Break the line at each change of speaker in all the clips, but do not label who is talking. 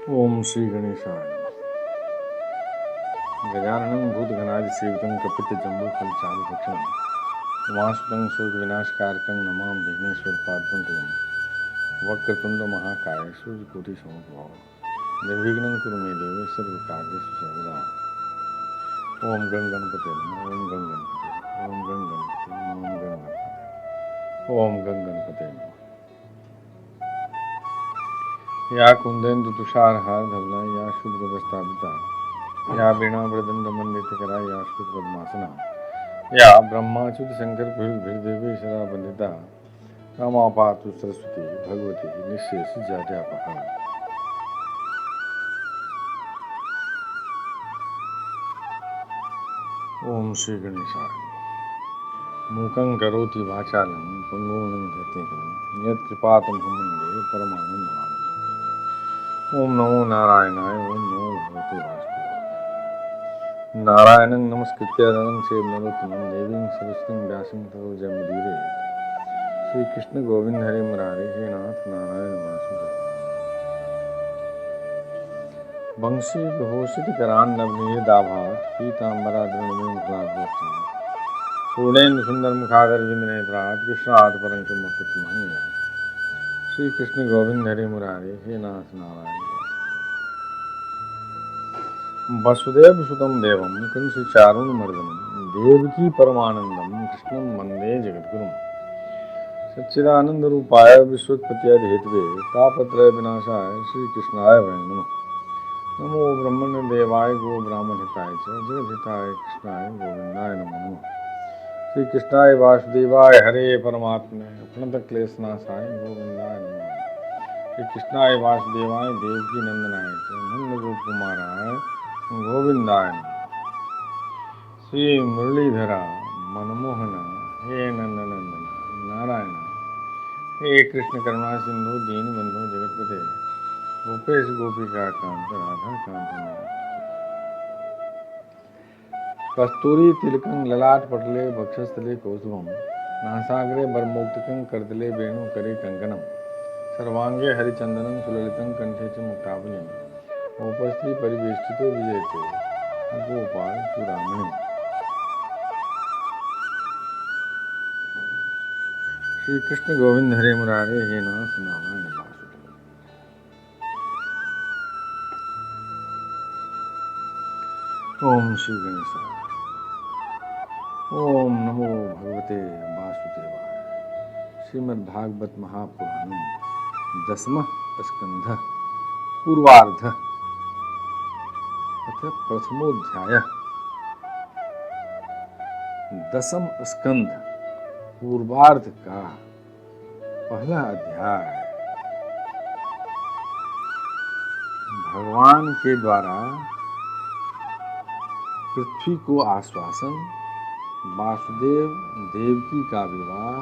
ओम श्री गणेशाय नमः। गजाननं भूतगणाधिसेवितं कपितजम्बूफलचारुभक्षणं उमासुतं सूर्यविनाशकारकं नमामि विघ्नेश्वरपादपङ्कजं। वक्रतुण्डमहाकाय सूर्यकोटिसमप्रभा निर्विघ्नं कुरु मे देव सर्वकार्येषु सर्वदा। ओम गं गणपते नमः। ओम गं गणपते नमः। ओम गं गणपते नमः। ओम गं गणपते नमः। या कुंदेन्दु तुषारहार धवला या शुभ्रवस्त्रावृता या वीणा वृदंड मंडितकरा या श्रुतपद्मासना या ब्रह्माच्युत शंकर भीर्देवी सदा वंदिता रमा पातु सरस्वती भगवती निःशेष जाड्यापहा। ओम श्री गणेशाय। मूकं करोति वाचालं पंगुं लंघयते यत्कृपातमहं वन्दे परमानन्दमाधवम्। ओम नमो नारायणाय। ओम नमो भगवते वासुदेवाय। नारायणं नमस्कृत्य नरं चैव नरोत्तमं देवीं सरस्वतीं व्यासं ततो जयमुदीरये। श्री कृष्ण गोविंद हरे मुरारे हे नाथ नारायण वासुदेव। वंशी विभूषित करान्नवनीय दाभात पीताम्बराधरणीं मुखलाभूषणात् पूर्णेन्दु सुंदर मुखादर विंदनेत्रात् कृष्णात् परं मुक्तमहं। श्री कृष्ण गोविंद हरे मुरारे हे नाथ नारायण। वसुदेव सुतं देवं कंसचारूणमर्दनं देवकी परमानंदं कृष्णं वंदे जगद्गुरुं। सच्चिदानंदरूपाय विश्वोत्पत्त्यादिहेतवे तापत्रय विनाशाय श्रीकृष्णाय वै नमः। नमो ब्रह्मण्य देवाय गो ब्राह्मणहिताय च जगद्हिताय कृष्णाय गोविंदाय नमो नमः। श्री कृष्णाय वासुदेवाय हरे परमात्मने प्रणतक्लेशनाशाय गोविंदाय नमः। श्री कृष्णाय वासुदेवाय देवकी नंदनाय च नंदगोप कुमाराय गोविंदाय नमः। श्री मुरलीधरा मनमोहन हे नंदनंदन नारायण हे कृष्ण करुणा सिंधु दीनबंधु जगतपते गोपेश गोपिका कांत राधा कांत नमः। कस्तूरी तिलकं ललाट पटले वक्षस्थले कौस्तुभं नासाग्रे वरमौक्तिकं करतले वेणुकरे कंकणं सर्वांगे हरिचंदनं सुललितं कंठे च मुक्तावलिं उपस्थि परिवेष्टितो विजयते गोपाल चूड़ामणि। श्री कृष्ण गोविंद हरे मुरारे हे नाथ नारायण वासुदेव। ओम श्री गणेशाय। ओम नमो भगवते वासुदेवाय। श्रीमद्भागवत महापुराणं दशमः स्कन्धः पूर्वार्धः अथ प्रथमोऽध्यायः। दशम स्कंध पूर्वार्ध का पहला अध्याय। भगवान के द्वारा पृथ्वी को आश्वासन, वासुदेव देवकी का विवाह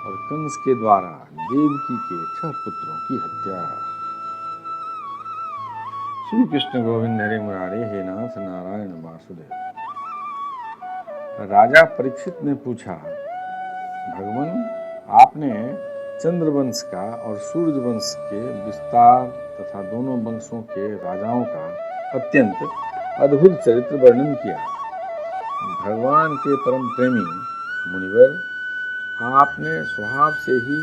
और कंस के द्वारा देवकी के 6 पुत्रों की हत्या। श्री कृष्ण गोविंद हरे मुरारे हे नाथ नारायण वासुदेव। राजा परीक्षित ने पूछा, भगवान आपने चंद्रवंश का और सूर्यवंश के विस्तार तथा दोनों वंशों के राजाओं का अत्यंत अद्भुत चरित्र वर्णन किया। भगवान के परम प्रेमी मुनिवर, आपने स्वभाव से ही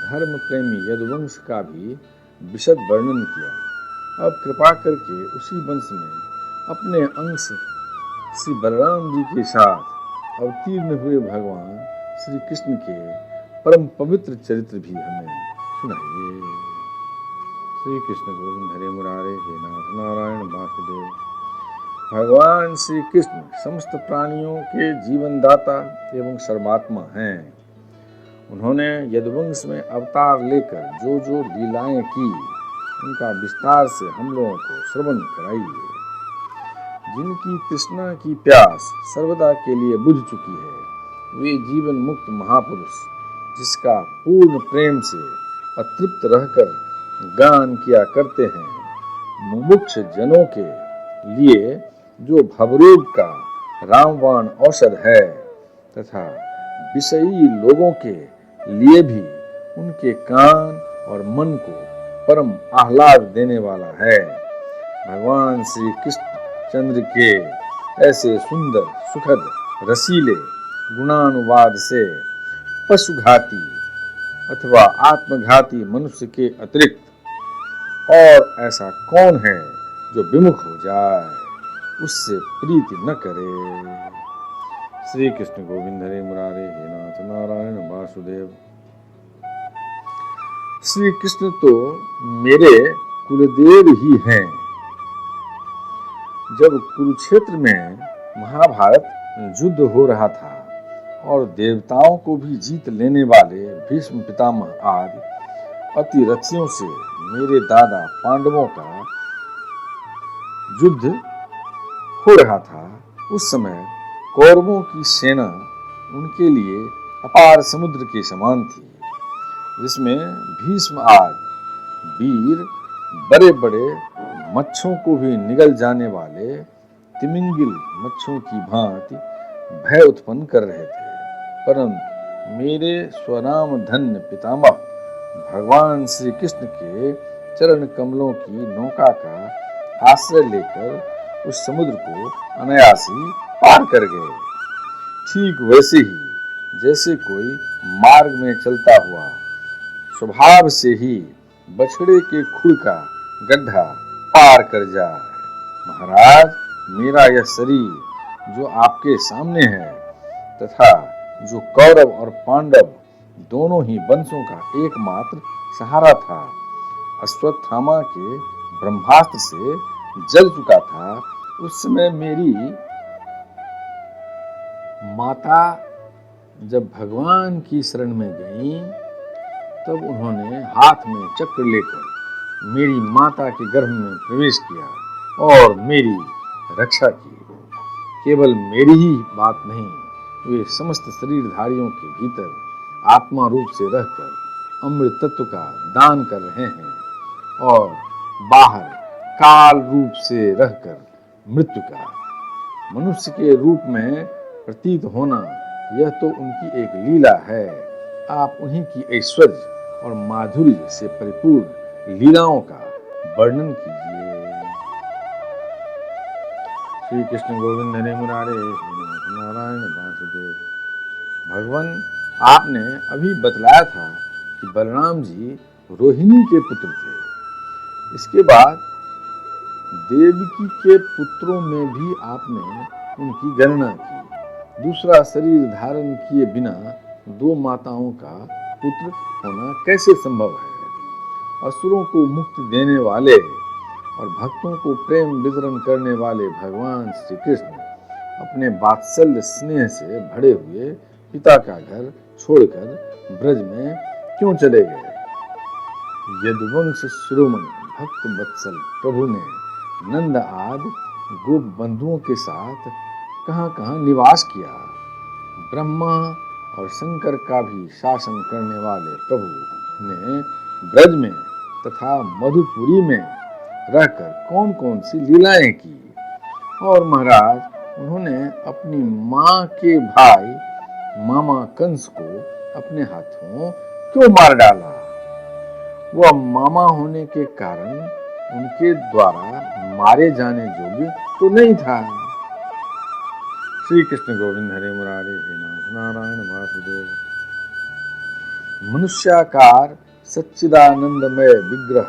धर्म प्रेमी यदुवंश का भी विशद वर्णन किया। अब कृपा करके उसी वंश में अपने अंश श्री बलराम जी के साथ अवतीर्ण हुए भगवान श्री कृष्ण के परम पवित्र चरित्र भी हमें सुनाइए। श्री कृष्ण गोविंद हरे मुरारे हे नाथ नारायण वासुदेव। भगवान श्री कृष्ण समस्त प्राणियों के जीवनदाता एवं सर्वात्मा हैं। उन्होंने यदुवंश में अवतार लेकर जो जो लीलाएं की उनका विस्तार से हम लोगों को श्रवण कराइए। जिनकी तृष्णा की प्यास सर्वदा के लिए बुझ चुकी है, वे जीवन मुक्त महापुरुष जिसका पूर्ण प्रेम से अतृप्त रहकर गान किया करते हैं, मुमुक्ष जनों के लिए जो भवरोग का रामबाण औषध है तथा विषयी लोगों के लिए भी उनके कान और मन को परम आह्लाद देने वाला है। भगवान श्री कृष्ण चंद्र के ऐसे सुंदर, सुखद, रसीले गुणानुवाद से पशुघाती अथवा आत्मघाती मनुष्य के अतिरिक्त और ऐसा कौन है जो विमुख हो जाए, उससे प्रीति न करे। श्री कृष्ण गोविंद हरे मुरारे हे नाथ नारायण वासुदेव। श्री कृष्ण तो मेरे कुलदेव ही हैं। जब कुरुक्षेत्र में महाभारत युद्ध हो रहा था और देवताओं को भी जीत लेने वाले भीष्म पितामह आदि अतिरथियों से मेरे दादा पांडवों का युद्ध हो रहा था, उस समय कौरवों की सेना उनके लिए अपार समुद्र के समान थी, जिसमें भीष्म आदि वीर बड़े बड़े मच्छों को भी निगल जाने वाले तिमिंगिल मच्छों की भांति भय उत्पन्न कर रहे थे। परंतु मेरे स्वनाम धन्य पितामह भगवान श्री कृष्ण के चरण कमलों की नौका का आश्रय लेकर उस समुद्र को अनायासी पार कर गए। ठीक वैसे ही जैसे कोई मार्ग में चलता हुआ स्वभाव से ही बछड़े के खुर का गड्ढा पार कर जाए। महाराज, मेरा यह शरीर जो आपके सामने है तथा जो कौरव और पांडव दोनों ही वंशों का एकमात्र सहारा था, अश्वत्थामा के ब्रह्मास्त्र से जल चुका था, उस समय मेरी माता जब भगवान की शरण में गई, तब उन्होंने हाथ में चक्र लेकर मेरी माता के गर्भ में प्रवेश किया और मेरी रक्षा की। केवल मेरी ही बात नहीं, वे समस्त शरीरधारियों के भीतर आत्मा रूप से रहकर अमृत तत्व का दान कर रहे हैं और बाहर काल रूप से रहकर मृत्यु का। मनुष्य के रूप में प्रतीत होना यह तो उनकी एक लीला है। आप उन्हीं की ऐश्वर्य और माधुर्य से परिपूर्ण लीलाओं का वर्णन कीजिए। श्री कृष्ण गोविंद हरे मुरारे नारायण वासुदेव। भगवान, आपने अभी बतलाया था कि बलराम जी रोहिणी के पुत्र थे। इसके बाद देवकी के पुत्रों में भी आपने उनकी गणना की। दूसरा शरीर धारण किए बिना दो माताओं का पुत्र होना कैसे संभव है? असुरों को मुक्ति देने वाले और भक्तों को प्रेम वितरण करने वाले भगवान श्री कृष्ण अपने वात्सल्य स्नेह से भरे हुए पिता का घर छोड़कर ब्रज में क्यों चले गए? यदुवंश शिरोमणि भक्त वत्सल प्रभु ने नंद आदि गोप बंधुओं के साथ कहां-कहां निवास किया। ब्रह्मा और शंकर का भी शासन करने वाले प्रभु ने ब्रज में तथा मधुपुरी में रहकर कौन कौन सी लीलाएं की। और महाराज, उन्होंने अपनी मां के भाई मामा कंस को अपने हाथों क्यों मार डाला? वह मामा होने के कारण उनके द्वारा मारे जाने योग्य तो नहीं था। श्री कृष्ण गोविंद हरे मुरारे हे नाथ नारायण वासुदेव। मनुष्याकार सच्चिदानंदमय विग्रह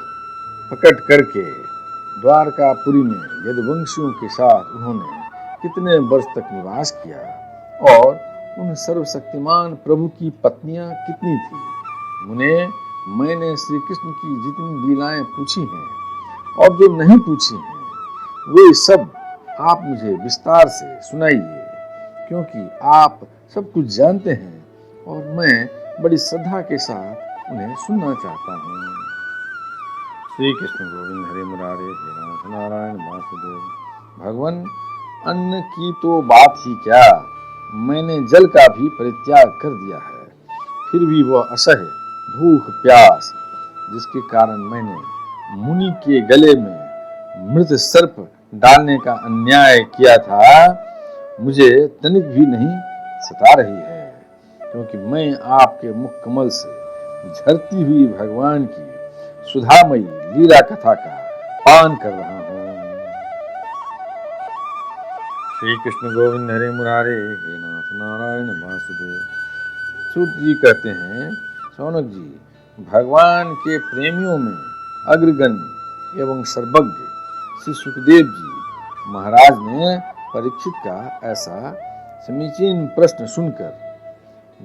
प्रकट करके द्वारकापुरी में यदुवंशियों के साथ उन्होंने कितने वर्ष तक निवास किया और उन सर्वशक्तिमान प्रभु की पत्नियां कितनी थी? मुने, मैंने श्री कृष्ण की जितनी लीलाएं पूछी हैं और जो नहीं पूछी हैं, वे सब आप मुझे विस्तार से सुनाइए, क्योंकि आप सब कुछ जानते हैं और मैं बड़ी श्रद्धा के साथ उन्हें सुनना चाहता हूँ। श्री कृष्ण गोविंद हरे मुरारे हे नाथ नारायण वासुदेव। भगवान, अन्न की तो बात ही क्या, मैंने जल का भी परित्याग कर दिया है, फिर भी वह असह्य भूख प्यास जिसके कारण मैंने मुनि के गले में मृत सर्प डालने का अन्याय किया था, मुझे तनिक भी नहीं सता रही है, क्योंकि मैं आपके मुख कमल से झरती हुई भगवान की सुधामयी लीला कथा का पान कर रहा हूँ। श्री कृष्ण गोविंद हरे मुरारे, हे नाथ नारायण वासुदेव। सूत जी कहते हैं, शौनक जी, भगवान के प्रेमियों में अग्रगण्य एवं सर्वज्ञ श्री सुखदेव जी महाराज ने परीक्षित का ऐसा समीचीन प्रश्न सुनकर,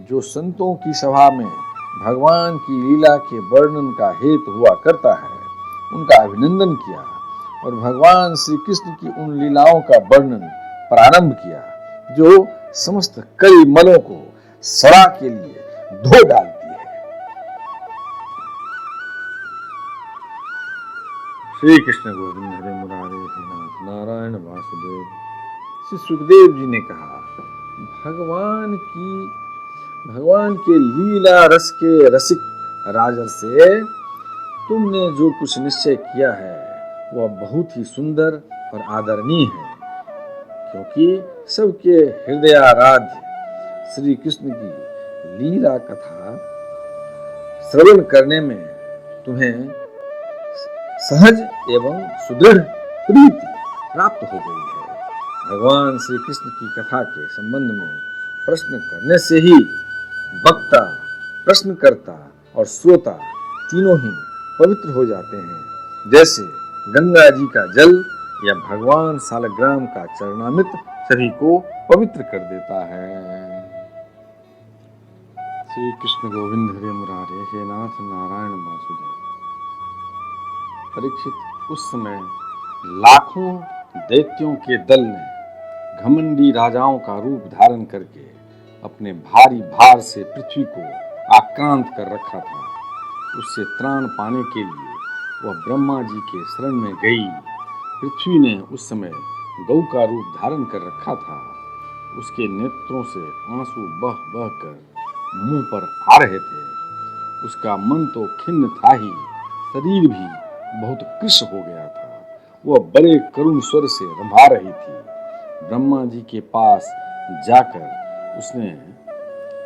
जो संतों की सभा में भगवान की लीला के वर्णन का हेतु हुआ करता है, उनका अभिनंदन किया और भगवान श्री कृष्ण की उन लीलाओं का वर्णन प्रारंभ किया जो समस्त कई मलों को सड़ा के लिए धो डालती है। श्री कृष्ण गोविंद हरे मुरारे, हे नाथ नारायण वासुदेव। श्री सुखदेव जी ने कहा, भगवान के लीला रस के रसिक राजर से तुमने जो कुछ निश्चय किया है वह बहुत ही सुंदर और आदरणीय है, क्योंकि सबके हृदयाराध्य श्री कृष्ण की लीला कथा श्रवण करने में तुम्हें सहज एवं सुदृढ़ प्रीति प्राप्त हो गई है। भगवान श्री कृष्ण की कथा के संबंध में प्रश्न करने से ही वक्ता, प्रश्नकर्ता और श्रोता तीनों ही पवित्र हो जाते हैं, जैसे गंगा जी का जल या भगवान सालग्राम का चरणामृत सभी को पवित्र कर देता है। श्री कृष्ण गोविंद हरे मुरारे, हे नाथ नारायण वासुदेव। परीक्षित, उस समय लाखों दैत्यों के दल ने घमंडी राजाओं का रूप धारण करके अपने भारी भार से पृथ्वी को आक्रांत कर रखा था। उससे त्राण पाने के लिए वह ब्रह्मा जी के शरण में गई। पृथ्वी ने उस समय गौ का रूप धारण कर रखा था। उसके नेत्रों से आंसू बह बह कर मुंह पर आ रहे थे। उसका मन तो खिन्न था ही, शरीर भी बहुत कृश हो गया था। वह बड़े करुण स्वर से रंभा रही थी। ब्रह्मा जी के पास जाकर उसने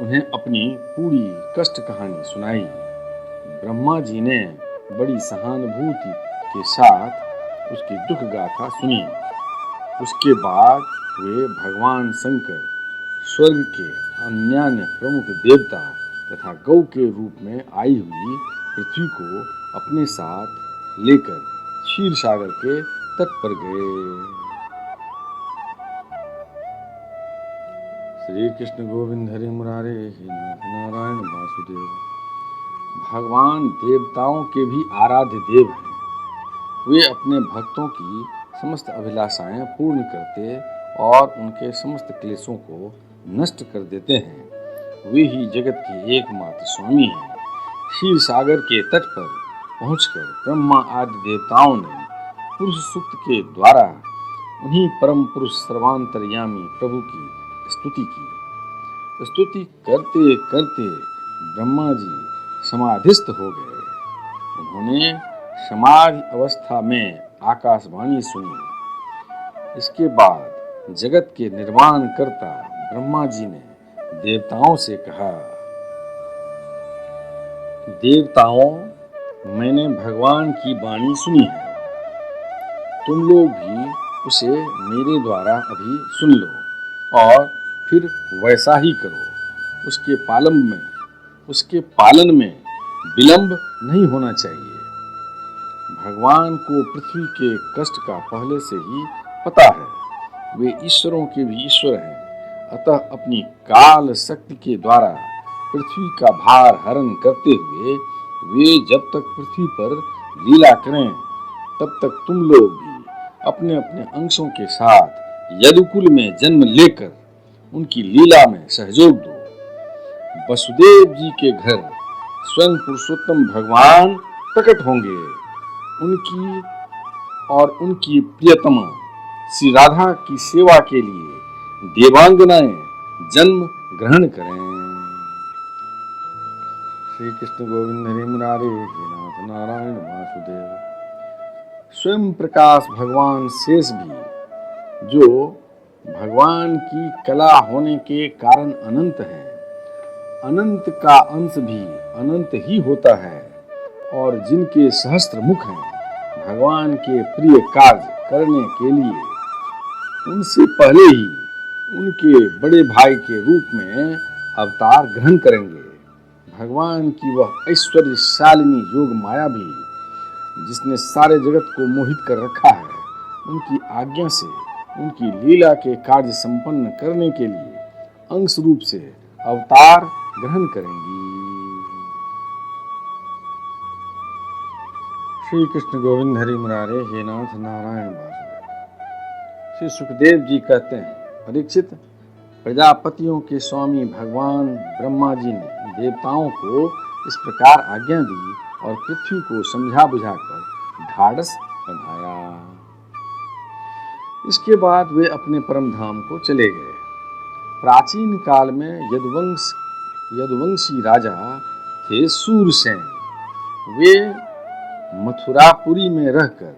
उन्हें अपनी पूरी कष्ट कहानी सुनाई। ब्रह्मा जी ने बड़ी सहानुभूति के साथ उसकी दुख गाथा सुनी। उसके बाद वे भगवान शंकर, स्वर्ग के अन्यान्य प्रमुख देवता तथा गौ के रूप में आई हुई पृथ्वी को अपने साथ लेकर क्षीर सागर के तट पर गए। श्री कृष्ण गोविंद हरे मुरारे, हे नाथ नारायण वासुदेव। भगवान देवताओं के भी आराध्य देव हैं। वे अपने भक्तों की समस्त अभिलाषाएं पूर्ण करते और उनके समस्त क्लेशों को नष्ट कर देते हैं। वे ही जगत के एकमात्र स्वामी हैं। क्षीर सागर के तट पर पहुंचकर ब्रह्मा आदि देवताओं ने पुरुष सूक्त के द्वारा उन्हीं परम पुरुष सर्वांतर्यामी प्रभु की स्तुति की। स्तुति करते करते ब्रह्मा जी समाधिस्थ हो गए। उन्होंने समाधि अवस्था में आकाशवाणी सुनी। इसके बाद जगत के निर्माण करता ब्रह्मा जी ने देवताओं से कहा, देवताओं, मैंने भगवान की वाणी सुनी है। तुम लोग भी उसे मेरे द्वारा अभी सुन लो और फिर वैसा ही करो। उसके पालन में विलंब नहीं होना चाहिए। भगवान को पृथ्वी के कष्ट का पहले से ही पता है। वे ईश्वरों के भी ईश्वर हैं। अतः अपनी काल शक्ति के द्वारा पृथ्वी का भार हरण करते हुए वे जब तक पृथ्वी पर लीला करें, तब तक तुम लोग भी अपने अपने अंशों के साथ यदुकुल में जन्म लेकर उनकी लीला में सहयोग दो। वसुदेव जी के घर स्वयं पुरुषोत्तम भगवान प्रकट होंगे। उनकी प्रियतमा श्री राधा की सेवा के लिए देवांगनाएं जन्म ग्रहण करें। श्री कृष्ण गोविंद हरे मुरारे, हे नाथ नारायण वासुदेव। स्वयं प्रकाश भगवान शेष भी, जो भगवान की कला होने के कारण अनंत है, अनंत का अंश भी अनंत ही होता है और जिनके सहस्त्र मुख हैं, भगवान के प्रिय कार्य करने के लिए उनसे पहले ही उनके बड़े भाई के रूप में अवतार ग्रहण करेंगे। भगवान की वह ऐश्वर्यशालिनी योग माया भी, जिसने सारे जगत को मोहित कर रखा है, उनकी आज्ञा से उनकी लीला के कार्य संपन्न करने के लिए अंश रूप से अवतार ग्रहण करेंगी। श्री कृष्ण गोविंद हरि मुरारे हे नाथ नारायण वासुदेव। श्री सुखदेव जी कहते हैं, परीक्षित, प्रजापतियों के स्वामी भगवान ब्रह्मा जी ने देवताओं को इस प्रकार आज्ञा दी और पृथ्वी को समझा बुझाकर ढाढ़स बनाया। इसके बाद वे अपने परम धाम को चले गए। प्राचीन काल में यदुवंशी राजा थे सूरसेन। वे मथुरापुरी में रहकर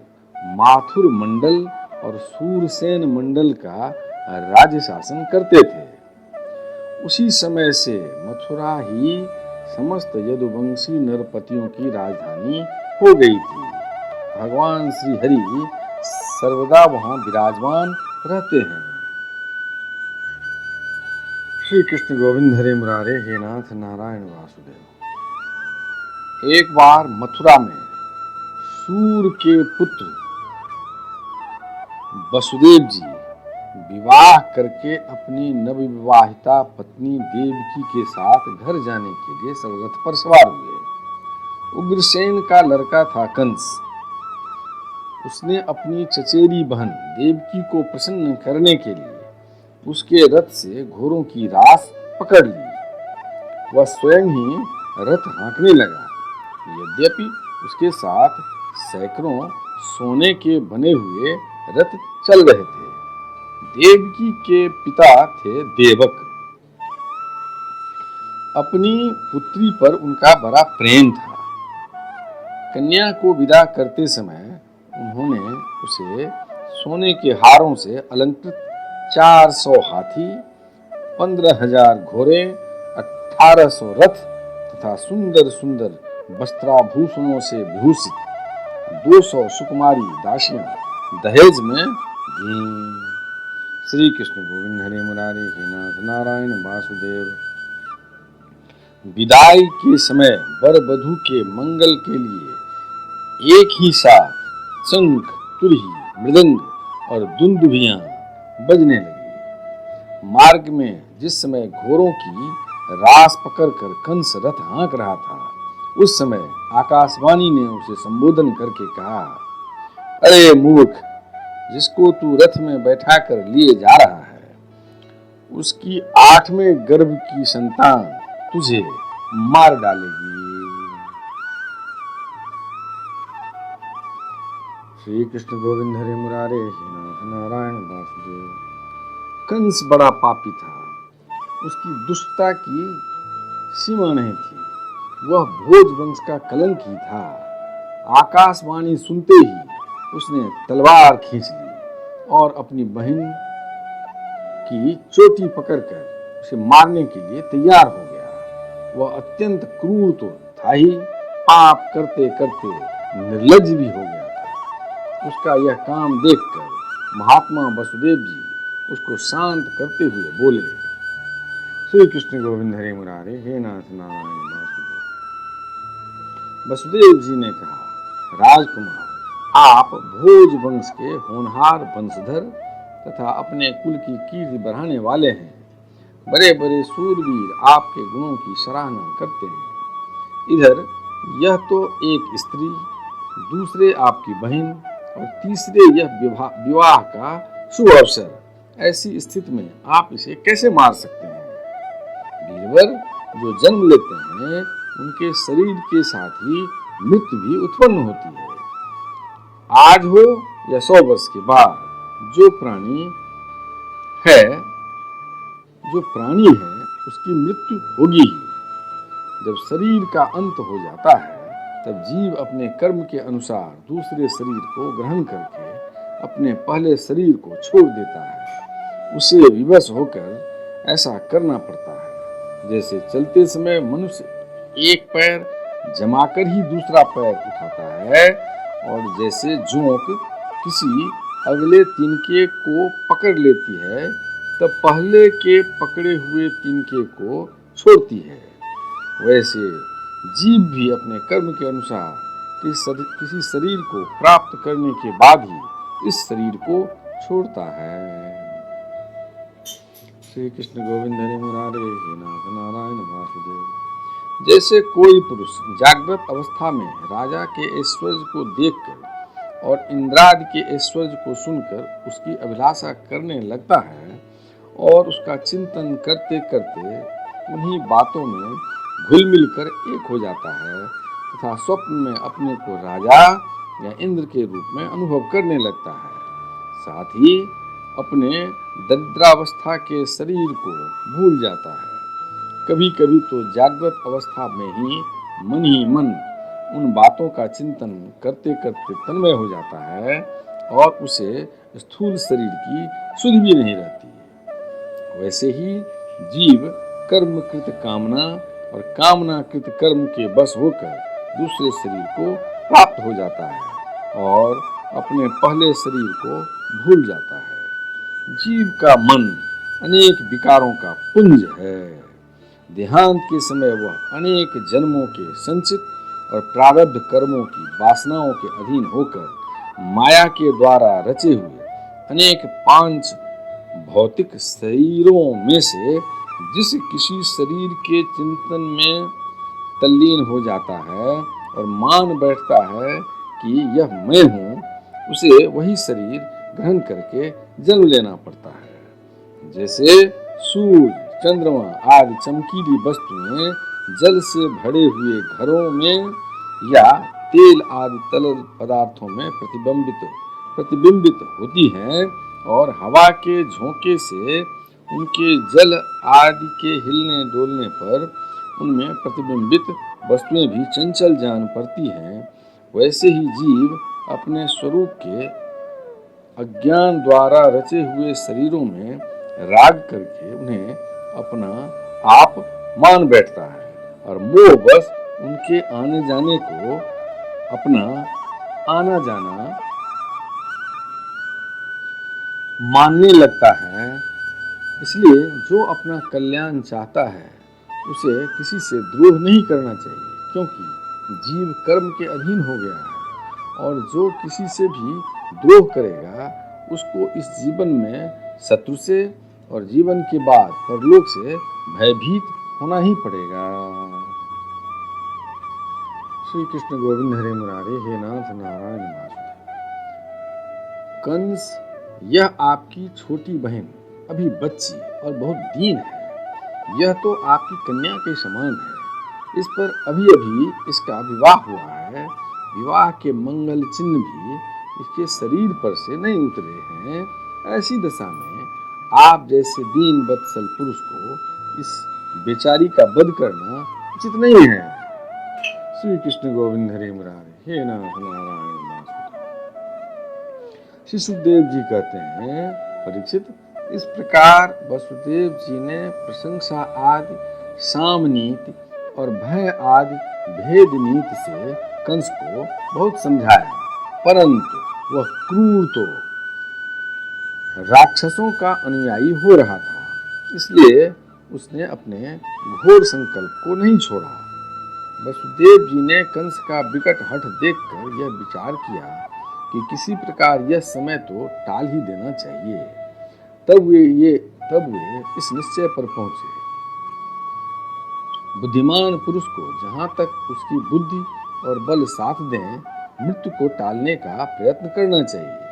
माथुर मंडल और सूरसेन मंडल का राज्य शासन करते थे। उसी समय से मथुरा ही समस्त यदुवंशी नरपतियों की राजधानी हो गई थी। भगवान श्री हरि सर्वदा वहां विराजमान रहते हैं। श्री कृष्ण गोविंद हरे मुरारे हे नाथ नारायण वासुदेव। एक बार मथुरा में सूर के पुत्र वसुदेव जी विवाह करके अपनी नवविवाहिता पत्नी देवकी के साथ घर जाने के लिए रथ पर सवार हुए। उग्रसेन का लड़का था कंस। उसने अपनी चचेरी बहन देवकी को प्रसन्न करने के लिए उसके रथ से घोड़ों की रास पकड़ ली। वह स्वयं ही रथ हाँकने लगा। यद्यपि उसके साथ सैकड़ों सोने के बने हुए रथ चल रहे थे। देवकी के पिता थे देवक। अपनी पुत्री पर उनका बड़ा प्रेम था। कन्या को विदा करते समय उन्होंने उसे सोने के हारों से अलंकृत 400 हाथी, 15,000 घोड़े, 1800 रथ तथा सुंदर सुंदर वस्त्राभूषणों से विभूषित 200 सुकुमारी दासियां दहेज में दी। श्री कृष्ण गोविंद हरे मुरारे हे नाथ नारायण वासुदेव। विदाई के समय वर वधू के मंगल के लिए एक ही साथ शंख, तुरही, मृदंग और दुंदुभियां बजने लगी। मार्ग में जिस समय घोड़ों की रास पकड़कर कंस रथ हाँक रहा था, उस समय आकाशवाणी ने उसे संबोधन करके कहा, अरे मूर्ख, जिसको तू रथ में बैठा कर लिए जा रहा है, उसकी 8वें गर्भ की संतान तुझे मार डालेगी। श्री कृष्ण गोविंद हरे मुरारे हे नाथ नारायण वासुदेव। कंस बड़ा पापी था। उसकी दुष्टता की सीमा नहीं थी। वह भोज वंश का कलंक ही था। आकाशवाणी सुनते ही उसने तलवार खींच ली और अपनी बहन की चोटी पकड़कर उसे मारने के लिए तैयार हो गया। वह अत्यंत क्रूर तो था ही, पाप करते करते निर्लज्ज भी हो गया था। उसका यह काम देखकर महात्मा वसुदेव जी उसको शांत करते हुए बोले, श्री कृष्ण गोविंद हरे मुरारे हे नाथ नारायण वासुदेव। वसुदेव जी ने कहा, राजकुमार, आप भोज वंश के होनहार वंशधर तथा अपने कुल की कीर्ति बढ़ाने वाले हैं। बड़े बड़े सूरवीर आपके गुणों की सराहना करते हैं। इधर यह तो एक स्त्री, दूसरे आपकी बहन और तीसरे यह विवाह का शुभ अवसर। ऐसी स्थिति में आप इसे कैसे मार सकते हैं? वीरवर जो जन्म लेते हैं, उनके शरीर के साथ ही मृत्यु भी उत्पन्न होती है। आज हो या 100 वर्ष के बाद, जो प्राणी है उसकी मृत्यु होगी ही। जब शरीर का अंत हो जाता है, तब जीव अपने कर्म के अनुसार दूसरे शरीर को ग्रहण करके अपने पहले शरीर को छोड़ देता है। उसे विवश होकर ऐसा करना पड़ता है। जैसे चलते समय मनुष्य एक पैर जमाकर ही दूसरा पैर उठाता है, और जैसे जोंक किसी अगले तिनके को पकड़ लेती है तब पहले के पकड़े हुए तिनके को छोड़ती है, वैसे जीव भी अपने कर्म के अनुसार किसी शरीर को प्राप्त करने के बाद ही इस शरीर को छोड़ता है। श्री कृष्ण गोविंद हरे मुरारे हे नाथ नारायण वासुदेव। जैसे कोई पुरुष जागृत अवस्था में राजा के ऐश्वर्य को देखकर और इंद्रादि के ऐश्वर्य को सुनकर उसकी अभिलाषा करने लगता है और उसका चिंतन करते करते उन्हीं बातों में घुल मिलकर एक हो जाता है तथा स्वप्न में अपने को राजा या इंद्र के रूप में अनुभव करने लगता है, साथ ही अपने दरिद्रावस्था के शरीर को भूल जाता है। कभी कभी तो जागृत अवस्था में ही मन उन बातों का चिंतन करते करते तन्मय हो जाता है और उसे स्थूल शरीर की सुध भी नहीं रहती। वैसे ही जीव कर्मकृत कामना और कामनाकृत कर्म के बस होकर दूसरे शरीर को प्राप्त हो जाता है और अपने पहले शरीर को भूल जाता है। जीव का मन अनेक विकारों का पुंज है। देहांत के समय वह अनेक जन्मों के संचित और प्रारब्ध कर्मों की वासनाओं के अधीन होकर माया के द्वारा रचे हुए अनेक पांच भौतिक शरीरों में से जिस किसी शरीर के चिंतन में तल्लीन हो जाता है और मान बैठता है कि यह मैं हूँ, उसे वही शरीर ग्रहण करके जन्म लेना पड़ता है। जैसे सूर्य, चंद्रमा आदि चमकीली वस्तुएं जल से भरे हुए घरों में या तेल आदि तरल पदार्थों में प्रतिबिंबित होती हैं और हवा के झोंके से उनके जल आदि के हिलने डोलने पर उनमें प्रतिबिंबित वस्तुएं भी चंचल जान पड़ती हैं, वैसे ही जीव अपने स्वरूप के अज्ञान द्वारा रचे हुए शरीरों में राग करके उन्हें अपना आप मान बैठता है और मोह बस उनके आने जाने को अपना आना जाना मानने लगता है। इसलिए जो अपना कल्याण चाहता है उसे किसी से द्रोह नहीं करना चाहिए, क्योंकि जीव कर्म के अधीन हो गया है और जो किसी से भी द्रोह करेगा उसको इस जीवन में शत्रु से और जीवन के बाद परलोक से भयभीत होना ही पड़ेगा। श्री कृष्ण गोविंद हरे मुरारे हे नाथ नारायण वासुदेव। कंस, यह आपकी छोटी बहन अभी बच्ची और बहुत दीन है। यह तो आपकी कन्या के समान है। इस पर अभी अभी इसका विवाह हुआ है। विवाह के मंगल चिन्ह भी इसके शरीर पर से नहीं उतरे हैं। ऐसी दशा में आप जैसे दीन वत्सल पुरुष को इस बेचारी का वध करना उचित नहीं है। श्री कृष्ण गोविंद हरे मुरारे हे नाथ नारायण वासुदेव। श्री सुखदेव जी कहते हैं, परीक्षित, इस प्रकार वसुदेव जी ने प्रशंसा आदि साम नीति और भय आदि भेद नीति से कंस को बहुत समझाया, परंतु वह क्रूर तो राक्षसों का अनुयायी हो रहा था, इसलिए उसने अपने घोर संकल्प को नहीं छोड़ा। वसुदेव जी ने कंस का विकट हठ देखकर यह विचार किया कि किसी प्रकार यह समय तो टाल ही देना चाहिए। तब वे इस निश्चय पर पहुंचे, बुद्धिमान पुरुष को जहां तक उसकी बुद्धि और बल साथ दें, मृत्यु को टालने का प्रयत्न करना चाहिए।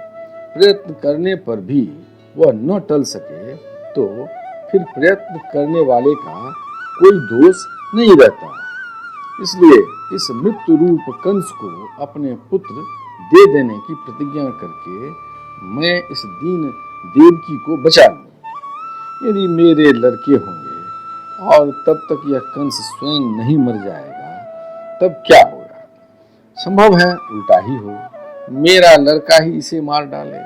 प्रयत्न करने पर भी वह न टल सके तो फिर प्रयत्न करने वाले का कोई दोष नहीं रहता। इसलिए इस मृत्यु रूप कंस को अपने पुत्र दे देने की प्रतिज्ञा करके मैं इस दीन देवकी को बचा लूं। यदि मेरे लड़के होंगे और तब तक यह कंस स्वयं नहीं मर जाएगा, तब क्या होगा? संभव है उल्टा ही हो, मेरा लड़का ही इसे मार डाले,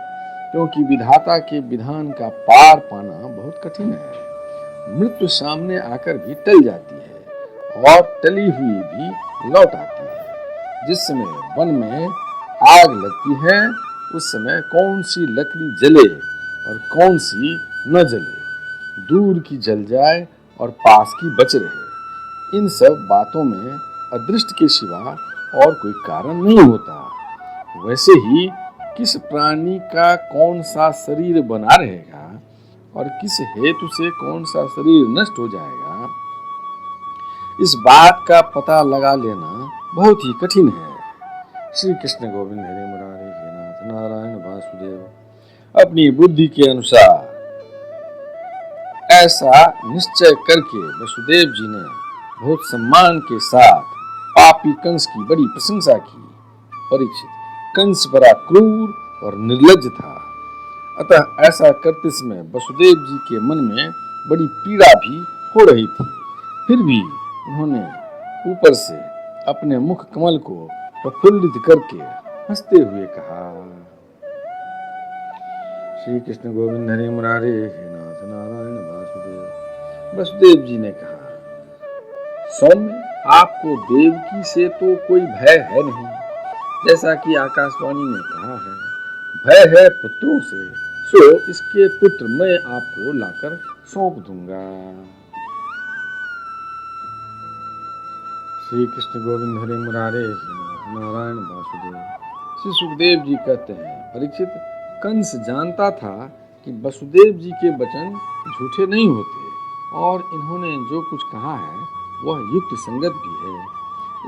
क्योंकि विधाता के विधान का पार पाना बहुत कठिन है। मृत्यु सामने आकर भी टल जाती है और टली हुई भी लौट आती है। जिस समय वन में आग लगती है उस समय कौन सी लकड़ी जले और कौन सी न जले, दूर की जल जाए और पास की बच रहे, इन सब बातों में अदृष्ट के सिवा और कोई कारण नहीं होता। वैसे ही किस प्राणी का कौन सा शरीर बना रहेगा और किस हेतु से कौन सा शरीर नष्ट हो जाएगा, इस बात का पता लगा लेना बहुत ही कठिन है। श्री कृष्ण गोविंद हरे मुरारी हे नाथ नारायण वासुदेव अपनी बुद्धि के अनुसार ऐसा निश्चय करके वसुदेव जी ने बहुत सम्मान के साथ पापी कंस की बड़ी प्रशंसा की। परीक्षित, कंस बड़ा क्रूर और निर्लज्ज था, अतः ऐसा करते समय वसुदेव जी के मन में बड़ी पीड़ा भी हो रही थी। फिर भी उन्होंने ऊपर से अपने मुख कमल को प्रफुल्लित करके हंसते हुए कहा, श्री कृष्ण गोविंद हरे मुरारे हे नाथ नारायण वासुदेव। वसुदेव जी ने कहा, सौम्य, आपको देवकी से तो कोई भय है नहीं, जैसा कि आकाशवाणी ने कहा है, भय है पुत्रों से, सो इसके पुत्र मैं आपको लाकर सौंप दूंगा। श्री कृष्ण गोविंद हरे मुरारे नारायण वासुदेव। श्री सुखदेव जी कहते हैं, परीक्षित, कंस जानता था कि वसुदेव जी के वचन झूठे नहीं होते और इन्होंने जो कुछ कहा है वह युक्त संगत भी है,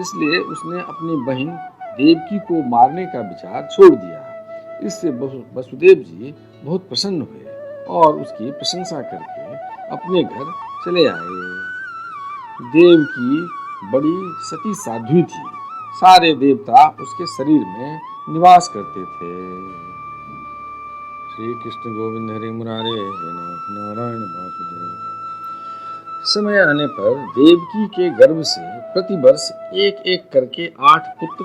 इसलिए उसने अपनी बहन देवकी को मारने का विचार छोड़ दिया। इससे वसुदेव जी बहुत प्रसन्न हुए और उसकी प्रशंसा करके अपने घर चले आए। देवकी बड़ी सती साध्वी थी, सारे देवता उसके शरीर में निवास करते थे। श्री कृष्ण गोविंद हरे मुरारे हे नाथ नारायण वासुदेव। समय आने पर देवकी के गर्भ से प्रतिवर्ष एक एक करके 8 पुत्र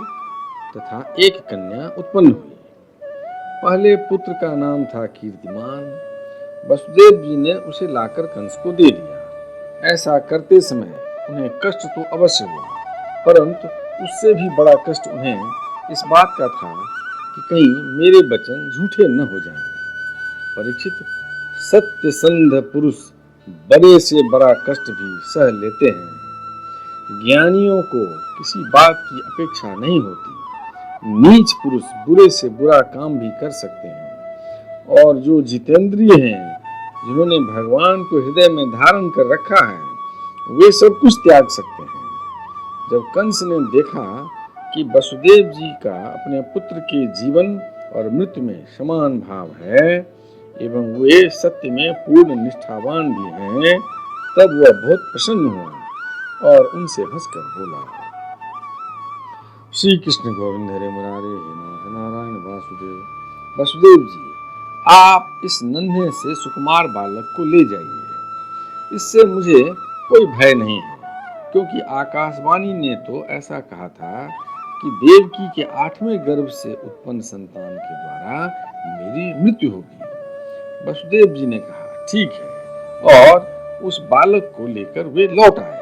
तथा 1 कन्या उत्पन्न हुई। पहले पुत्र का नाम था कीर्तिमान। वसुदेव जी ने उसे लाकर कंस को दे दिया। ऐसा करते समय उन्हें कष्ट तो अवश्य हुआ, परंतु उससे भी बड़ा कष्ट उन्हें इस बात का था कि कहीं मेरे वचन झूठे न हो जाएं। परीक्षित, सत्यसंध पुरुष बड़े से बड़ा कष्ट भी सह लेते हैं। ज्ञानियों को किसी बात की अपेक्षा नहीं होती। नीच पुरुष बुरे से बुरा काम भी कर सकते हैं और जो जितेंद्रिय हैं, जिन्होंने भगवान को हृदय में धारण कर रखा है, वे सब कुछ त्याग सकते हैं। जब कंस ने देखा कि वसुदेव जी का अपने पुत्र के जीवन और मृत्यु में समान भाव है एवं वे सत्य में पूर्ण निष्ठावान भी हैं, तब वह बहुत प्रसन्न हुआ और उनसे हंसकर बोला, श्री कृष्ण गोविंद हरे मुरारे हे नाथ नारायण वासुदेव। वसुदेव जी, आप इस नन्हे से सुकुमार बालक को ले जाइए, इससे मुझे कोई भय नहीं है, क्योंकि आकाशवाणी ने तो ऐसा कहा था कि देवकी के 8वें गर्भ से उत्पन्न संतान के द्वारा मेरी मृत्यु होगी। वसुदेव जी ने कहा, ठीक है, और उस बालक को लेकर वे लौट आए।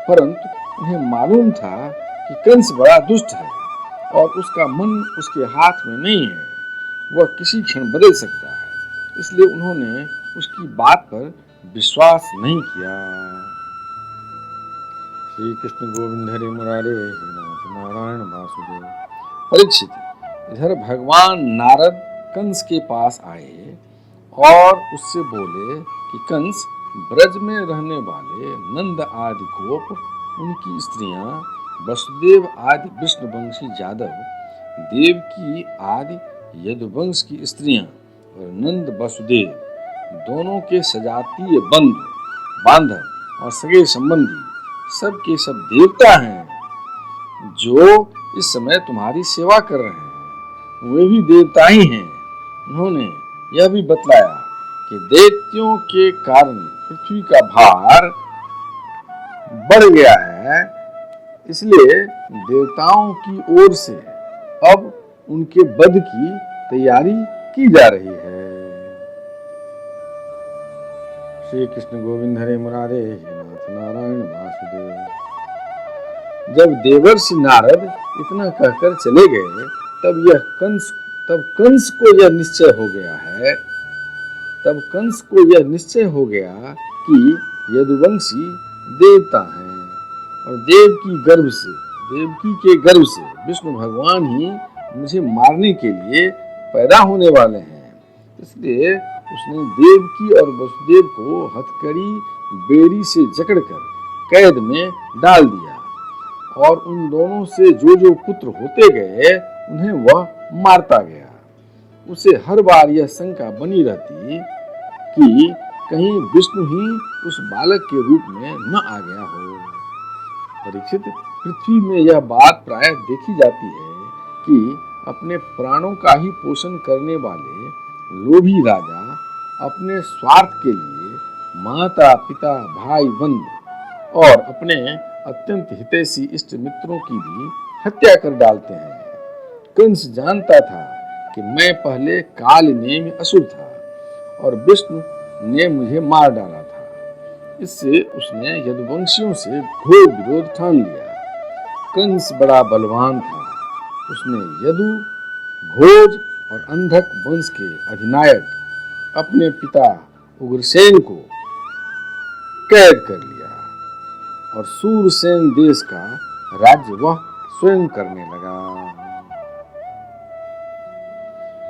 परंतु उन्हें मालूम था कि कंस बड़ा दुष्ट है और उसका मन उसके हाथ में नहीं है, वह किसी क्षण बदल सकता है, इसलिए उन्होंने उसकी बात पर विश्वास नहीं किया। श्री कृष्ण गोविंद हरे मुरारे हे नाथ नारायण वासुदेव। परीक्षित, इधर भगवान नारद कंस के पास आए और उससे बोले कि कंस, ब्रज में रहने वाले नंद आदि गोप, उनकी स्त्रियां, वसुदेव आदि विष्णुवंशी जादव, देवकी आदि यदुवंश की स्त्रियां और नंद वसुदेव दोनों के सजातीय बंधु बांधव और सगे संबंधी सब के सब देवता हैं, जो इस समय तुम्हारी सेवा कर रहे हैं, वे भी देवता ही हैं। उन्होंने यह भी बतलाया कि दैत्यों के कारण पृथ्वी का भार बढ़ गया है, इसलिए देवताओं की ओर से अब उनके वध की तैयारी की जा रही है। श्री कृष्ण गोविंद हरे मुरारे हे नाथ नारायण वासुदेव। जब देवर्षि नारद इतना कहकर चले गए, तब कंस को यह निश्चय हो गया है तब कंस को यह निश्चय हो गया कि यदुवंशी देवता हैं और देवकी के गर्भ से विष्णु भगवान ही मुझे मारने के लिए पैदा होने वाले हैं। इसलिए उसने देवकी और वसुदेव को हथकड़ी बेड़ी से जकड़कर कैद में डाल दिया और उन दोनों से जो जो पुत्र होते गए उन्हें वह मारता गया। उसे हर बार यह शंका बनी रहती कि कहीं विष्णु ही उस बालक के रूप में न आ गया हो। परीक्षित, पृथ्वी में यह बात प्रायः देखी जाती है कि अपने प्राणों का ही पोषण करने वाले लोभी राजा अपने स्वार्थ के लिए माता पिता भाई बंधु और अपने अत्यंत हितैषी इष्ट मित्रों की भी हत्या कर डालते हैं। कंस जानता था कि मैं पहले काल नेमि असुर था और विष्णु ने मुझे मार डाला था। इससे उसने यदुवंशियों से घोर विरोध ठान लिया। कंस बड़ा बलवान था। उसने यदु, भोज और अंधक वंश के अधिनायक अपने पिता उग्रसेन को कैद कर लिया और सूरसेन देश का राज्य वह स्वयं करने लगा।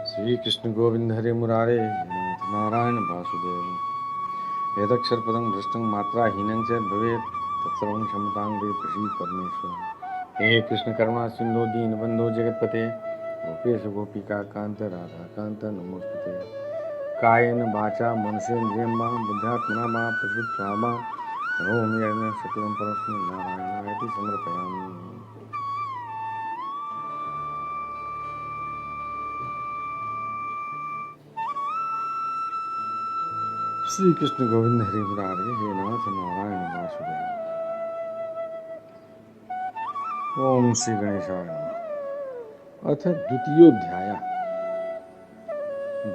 श्री कृष्ण गोविंद हरे मुरारे नारायण वासुदेव। यदक्षर पदं भ्रष्टं मात्रा हीनं च भवेत् तत्सर्वं क्षमतां देहि प्रसीद परमेश्वर। हे कृष्ण करुणा सिंधु दीनबंधो जगत्पते गोपेश गोपिका कांत राधा कांत नमोस्तुते। कायेन वाचा मनसेन्द्रियं वा बुद्ध्यात्मना वा प्रकृत्या वा करोमि सकलं परस्मै नारायणाय समर्पयामि। श्री कृष्ण गोविंद हरि मुरारे हे नाथ नारायण वासुदेव। ओम श्री गणेशाय नमः। अथ द्वितीयोध्याय।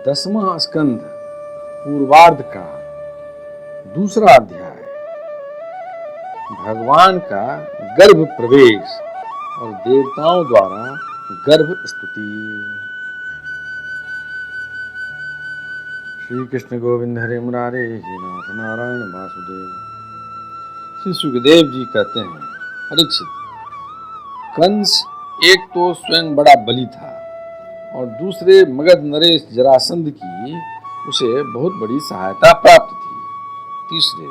10वां स्कंध पूर्वार्ध का दूसरा अध्याय। भगवान का गर्भ प्रवेश और देवताओं द्वारा गर्भ स्तुति। श्री कृष्ण गोविंद हरे मुरारे हे नाथ नारायण वासुदेव। श्री सुखदेव जी कहते हैं, परीक्षित, कंस एक तो स्वयं बड़ा बली था और दूसरे मगध नरेश जरासंध की उसे बहुत बड़ी सहायता प्राप्त थी। तीसरे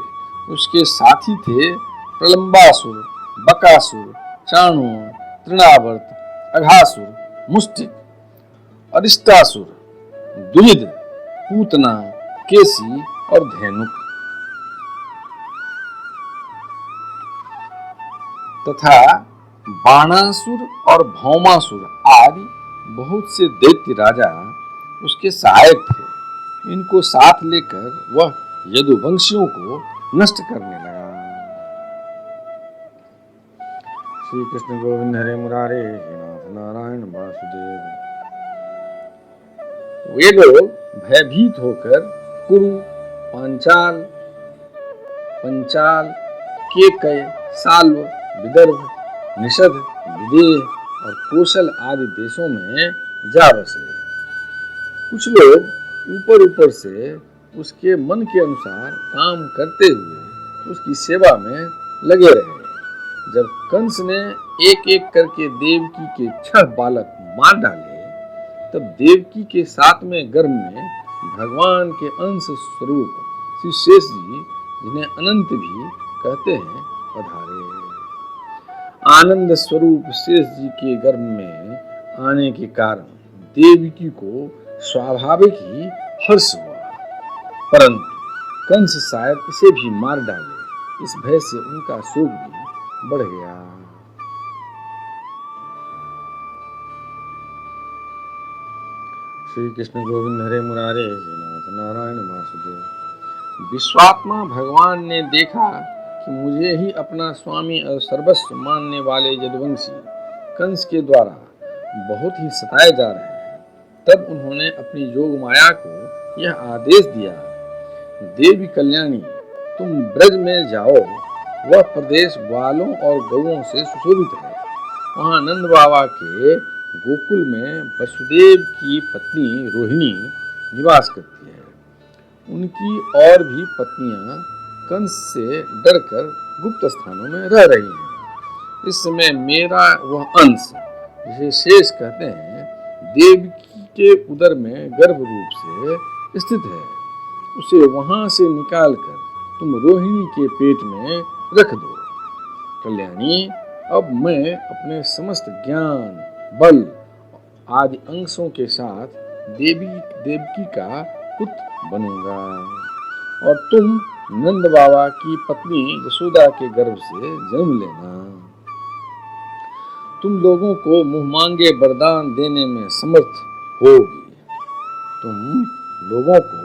उसके साथी थे प्रलंबासुर, बकासुर, चाणू, तृणावर्त, अघासुर, मुष्टिक, अरिष्टासुर, दुहिद, पूतना, केसी और धेनुक तथा बाणासुर और भौमासुर आदि बहुत से दैत्य राजा उसके सहायक थे। इनको साथ लेकर वह यदुवंशियों को नष्ट करने लगा। श्री कृष्ण गोविंद हरे मुरारे हे नाथ नारायण वासुदेव। वे लोग भयभीत होकर कुरु, पांचाल, पंचाल, केकय, साल्व, विदर्भ, निषद, विदेह और कौशल आदि देशों में जा बसे। कुछ लोग ऊपर ऊपर से उसके मन के अनुसार काम करते हुए उसकी सेवा में लगे रहे। जब कंस ने एक एक करके देवकी के 6 बालक मार डाले, तब देवकी के 7वें गर्भ में भगवान के अंश स्वरूप श्री शेष जी, जिन्हें अनंत भी कहते हैं, पधारे। आनंद स्वरूप शेष जी के गर्भ में आने के कारण देवकी को स्वाभाविक ही हर्ष हुआ, परंतु कंस शायद इसे भी मार डाले, इस भय से उनका शोक भी बढ़ गया। श्री कृष्ण गोविंद हरे मुरारे हे नाथ नारायण वासुदेव। विश्वात्मा भगवान ने देखा कि मुझे ही अपना स्वामी और सर्वस्व मानने वाले यदुवंशी कंस के द्वारा बहुत ही सताए जा रहे हैं। तब उन्होंने अपनी योग माया को यह आदेश दिया, देवी कल्याणी, तुम ब्रज में जाओ वह प्रदेश ग्वालों और गौओं से सुशोभित है। वहाँ नंद बाबा के गोकुल में वसुदेव की पत्नी रोहिणी निवास करती है। उनकी और भी पत्नियां कंस से डरकर गुप्त स्थानों में रह रही हैं। इस समय मेरा वह अंश, जिसे शेष कहते हैं, देवकी के उदर में गर्भ रूप से स्थित है। उसे वहां से निकालकर तुम रोहिणी के पेट में रख दो। कल्याणी, अब मैं अपने समस्त ज्ञान, बल आदि अंशों के साथ देवकी का पुत्र बनूंगा और तुम नंद बाबा की पत्नी यशोदा के गर्भ से जन्म लेना। तुम लोगों को मुंह मांगे वरदान देने में समर्थ होगी। तुम लोगों को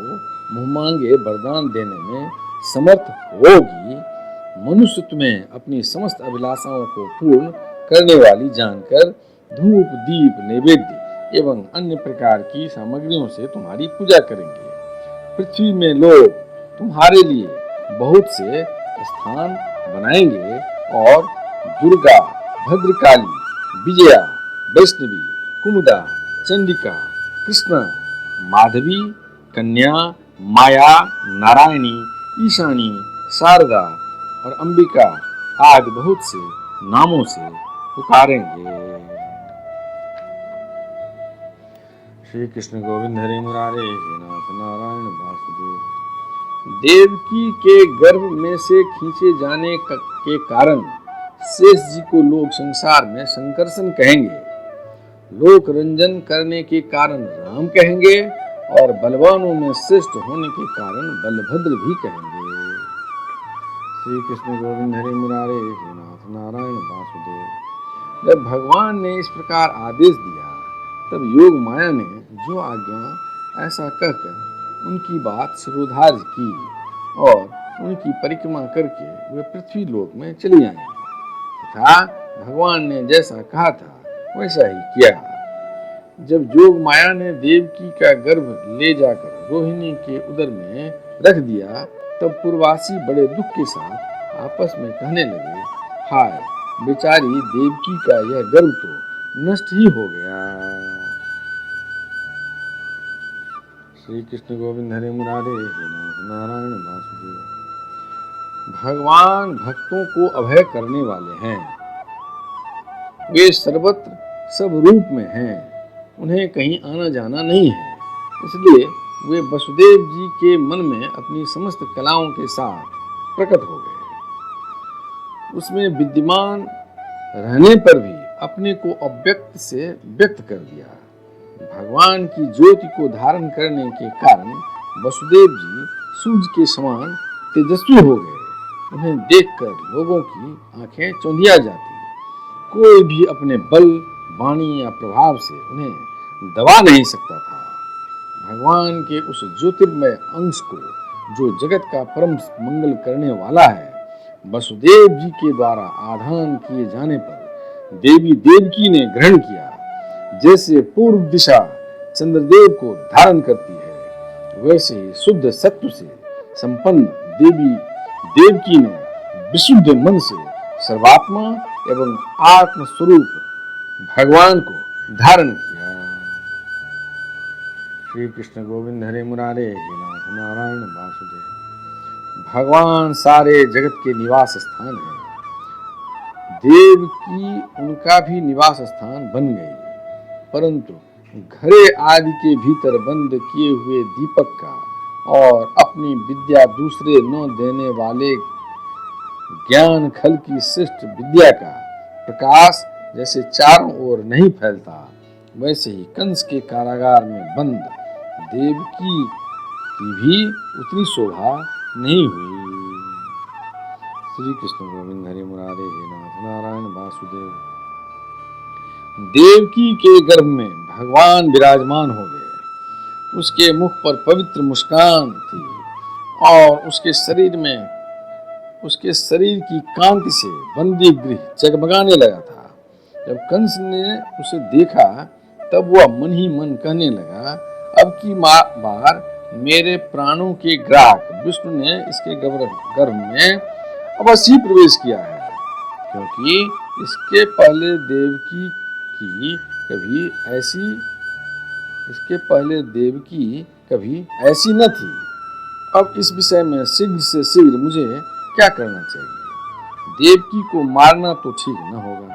मुंह मांगे वरदान देने में समर्थ होगी। मनुष्य तुम्हें अपनी समस्त अभिलाषाओं को पूर्ण करने वाली जानकर धूप, दीप, नैवेद्य एवं अन्य प्रकार की सामग्रियों से तुम्हारी पूजा करेंगे। पृथ्वी में लोग तुम्हारे लिए बहुत से स्थान बनाएंगे और दुर्गा, भद्रकाली, विजया, वैष्णवी, कुमुदा, चंडिका, कृष्णा, माधवी, कन्या, माया, नारायणी, ईशानी, शारदा और अंबिका आदि बहुत से नामों से पुकारेंगे। श्री कृष्ण गोविंद हरे मुरारे हे नाथ नारायण वासुदेव। देवकी के गर्भ में से खींचे जाने के कारण शेष जी को लोग संसार में संकर्षण कहेंगे। लोक रंजन करने के कारण राम कहेंगे और बलवानों में श्रेष्ठ होने के कारण बलभद्र भी कहेंगे। श्री कृष्ण गोविंद हरे मुरारे हे नाथ नारायण वासुदेव। जब भगवान ने इस प्रकार आदेश दिया, तब योग माया ने जो आज्ञा ऐसा कहकर उनकी बात शिरोधार्य की और उनकी परिक्रमा करके वे पृथ्वी लोक में चली आए तथा भगवान ने जैसा कहा था वैसा ही किया। जब जोग माया ने देवकी का गर्भ ले जाकर रोहिणी के उदर में रख दिया, तब पूर्ववासी बड़े दुख के साथ आपस में कहने लगे, हाय बेचारी देवकी का यह गर्भ तो नष्ट ही हो गया। श्री कृष्ण गोविंद हरे मुरारे हे नाथ नारायण वासुदेव। भगवान भक्तों को अभय करने वाले हैं। वे सर्वत्र सब रूप में हैं। उन्हें कहीं आना जाना नहीं है। इसलिए वे वसुदेव जी के मन में अपनी समस्त कलाओं के साथ प्रकट हो गए। उसमें विद्यमान रहने पर भी अपने को अव्यक्त से व्यक्त कर दिया। भगवान की ज्योति को धारण करने के कारण वसुदेव जी सूर्य के समान तेजस्वी हो गए। उन्हें देखकर लोगों की आंखें चौंधिया जाती। कोई भी अपने बल, वाणी या प्रभाव से उन्हें दबा नहीं सकता था। भगवान के उस ज्योतिर्मय अंश को, जो जगत का परम मंगल करने वाला है, वसुदेव जी के द्वारा आधान किए जाने पर देवी देवकी ने ग्रहण किया। जैसे पूर्व दिशा चंद्रदेव को धारण करती है, वैसे ही शुद्ध सत्व से संपन्न देवी देवकी ने विशुद्ध मन से सर्वात्मा एवं आत्म स्वरूप भगवान को धारण किया। श्री कृष्ण गोविंद हरे मुरारे हे नाथ नारायण वासुदेव। भगवान सारे जगत के निवास स्थान है। देवकी उनका भी निवास स्थान बन गई, परंतु घरे आदि के भीतर बंद किए हुए दीपक का और अपनी विद्या दूसरे न देने वाले ज्ञान खल की श्रेष्ठ विद्या का प्रकाश जैसे चारों ओर नहीं फैलता, वैसे ही कंस के कारागार में बंद देवकी की भी उतनी शोभा नहीं हुई। श्री कृष्ण गोविंद हरे मुरारे हे नाथ नारायण वासुदेव। देवकी के गर्भ में भगवान विराजमान हो गए। उसके मुख पर पवित्र मुस्कान थी और उसके शरीर की कांति से बंदी गृह जगमगाने लगा था। जब कंस ने उसे देखा, तब वह मन ही मन कहने लगा, अब की बार मेरे प्राणों के ग्राहक विष्णु ने इसके गर्भ में अवश्य ही प्रवेश किया है, क्योंकि इसके पहले देवकी कभी ऐसी न थी। अब इस विषय में शीघ्र से शीघ्र मुझे क्या करना चाहिए? देवकी को मारना तो ठीक न होगा,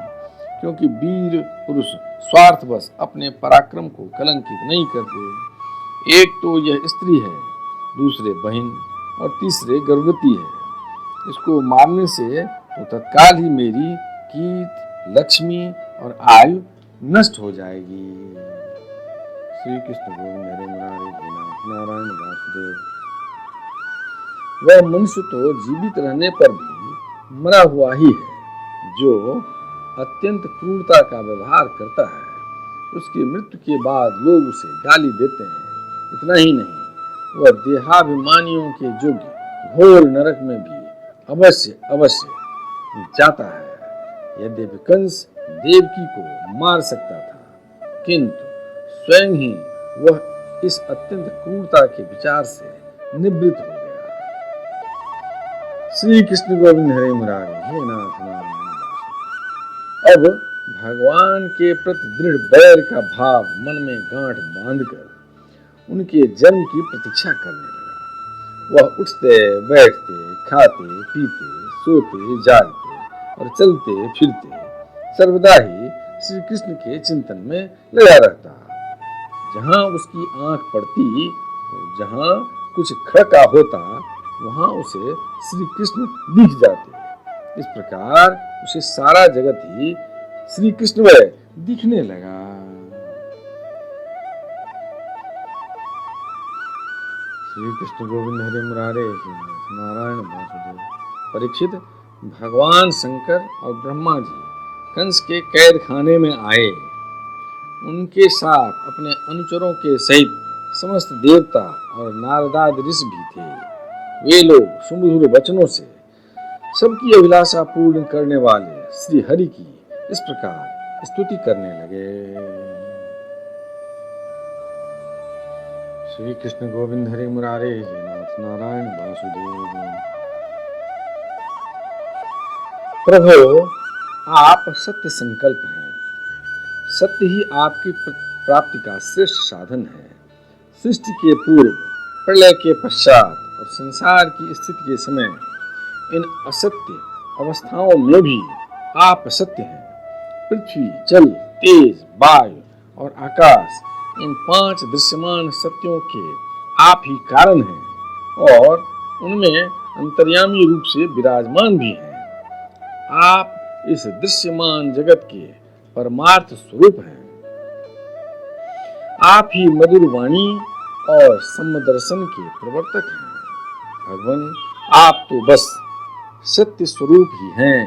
क्योंकि वीर पुरुष स्वार्थवश अपने पराक्रम को कलंकित नहीं करते। एक तो यह स्त्री है, दूसरे बहन और तीसरे गर्भवती है। इसको मारने से तो तत्काल ही मेरी कीर्ति, लक्ष्मी और आयु नष्ट हो जाएगी। श्री कृष्ण गोविंद हरे मुरारे गोनाथ नारायण वासुदेव। वह मनुष्य तो जीवित रहने पर भी मरा हुआ ही है, जो अत्यंत क्रूरता का व्यवहार करता है। उसकी मृत्यु के बाद लोग उसे गाली देते हैं। इतना ही नहीं, वह देहाभिमानियों के योग्य घोर नरक में भी अवश्य जाता है। यद्यपि कंस देवकी को मार सकता था, किंतु स्वयं ही वह इस अत्यंत क्रूरता के विचार से निवृत्त हो गया। श्री कृष्ण गोविंद हरे मुरारे हे नाथ नारायण। अब भगवान के प्रति दृढ़ बैर का भाव मन में गांठ बांधकर उनके जन्म की प्रतीक्षा करने लगा। वह उठते बैठते, खाते पीते, सोते जागते और चलते फिरते सर्वदा ही श्री कृष्ण के चिंतन में लगा रहता। जहाँ उसकी आंख पड़ती, जहाँ कुछ खड़का होता, वहाँ उसे श्री कृष्ण दिख जाते। इस प्रकार उसे सारा जगत ही श्री कृष्णमय दिखने लगा। श्री कृष्ण गोविंद हरे मुरारे नारायण वासुदेव। परीक्षित, भगवान शंकर और ब्रह्मा जी कंस के कैद खाने में आए। उनके साथ अपने अनुचरों के सहित समस्त देवता और नारदादि ऋषि भी थे। वे लोग सुमधुर वचनों से सबकी अभिलाषा पूर्ण करने वाले श्री हरि की इस प्रकार स्तुति करने लगे। श्री कृष्ण गोविंद हरे मुरारे नाथ नारायण वासुदेव। प्रभु, आप सत्य संकल्प हैं। सत्य ही आपकी प्राप्ति का श्रेष्ठ साधन है। सृष्टि के पूर्व, प्रलय के पश्चात और संसार की स्थिति के समय इन असत्य अवस्थाओं में भी आप सत्य हैं। पृथ्वी, जल, तेज, वायु और आकाश, इन 5 दृश्यमान सत्यों के आप ही कारण हैं और उनमें अंतर्यामी रूप से विराजमान भी हैं। आप इस दृश्यमान जगत के परमार्थ स्वरूप हैं। आप ही मधुर वाणी और समदर्शन के प्रवर्तक हैं। भगवान, आप तो बस सत्य स्वरूप ही हैं।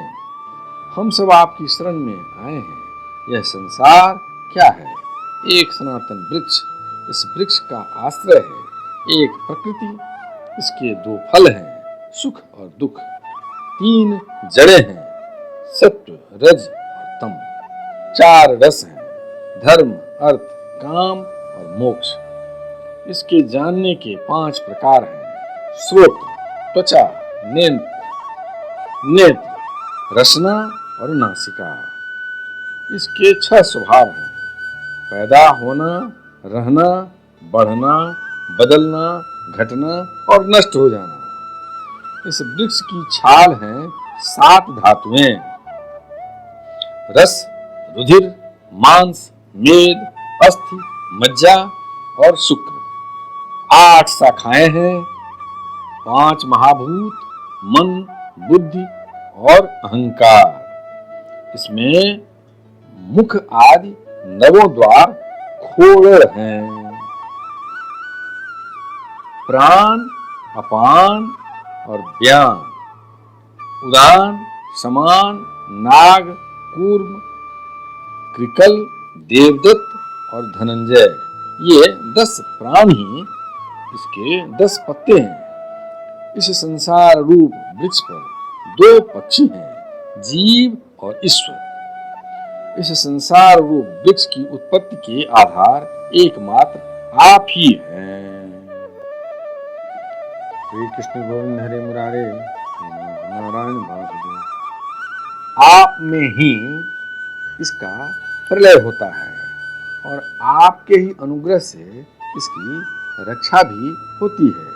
हम सब आपकी शरण में आए हैं। यह संसार क्या है? एक सनातन वृक्ष। इस वृक्ष का आश्रय है एक प्रकृति। इसके 2 फल हैं, सुख और दुख। 3 जड़ें हैं, सत्व, रज और तम। 4 रस हैं, धर्म, अर्थ, काम और मोक्ष। इसके जानने के 5 प्रकार हैं, श्रोत्र, त्वचा, नेत्र, रसना और नासिका। इसके 6 स्वभाव हैं, पैदा होना, रहना, बढ़ना, बदलना, घटना और नष्ट हो जाना। इस वृक्ष की छाल हैं 7 धातुएं, रस, रुधिर, मांस, मेद, अस्थि, मज्जा और शुक्र। 8 शाखाएं हैं, 5 महाभूत, मन, बुद्धि और अहंकार। इसमें मुख आदि 9 द्वार खोड़ हैं। प्राण, अपान और व्यान, उदान, समान, नाग, कूर्म, कृकल, देवदत्त और धनंजय, ये 10 प्राण ही इसके 10 पत्ते हैं। इस संसार रूप वृक्ष पर 2 पक्षी हैं, जीव और ईश्वर। इस संसार रूप वृक्ष की उत्पत्ति के आधार एकमात्र आप ही हैं। श्री कृष्ण गोविंद हरे मुरारे नारायण वासुदेव। आप में ही इसका प्रलय होता है और आपके ही अनुग्रह से इसकी रक्षा भी होती है।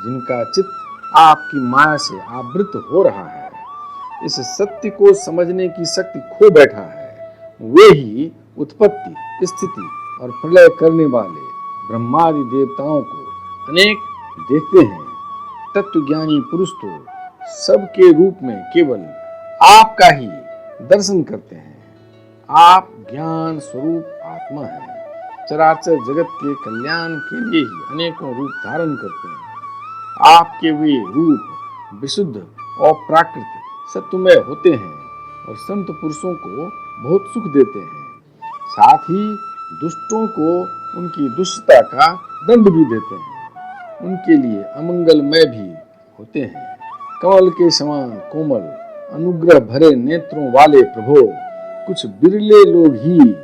जिनका चित्त आपकी माया से आवृत हो रहा है, इस सत्य को समझने की शक्ति खो बैठा है, वे ही उत्पत्ति, स्थिति और प्रलय करने वाले ब्रह्मादि देवताओं को अनेक देखते हैं। तत्वज्ञानी पुरुष तो सबके रूप में केवल आपका ही दर्शन करते हैं। आप ज्ञान स्वरूप आत्मा हैं, चराचर जगत के कल्याण के लिए ही अनेकों रूप धारण करते हैं। आपके वे रूप विशुद्ध और प्राकृत सत्वमय होते हैं और संत पुरुषों को बहुत सुख देते हैं। साथ ही दुष्टों को उनकी दुष्टता का दंड भी देते हैं, उनके लिए अमंगलमय भी होते हैं। कमल के समान कोमल अनुग्रह भरे नेत्रों वाले प्रभु, कुछ बिरले लोग ही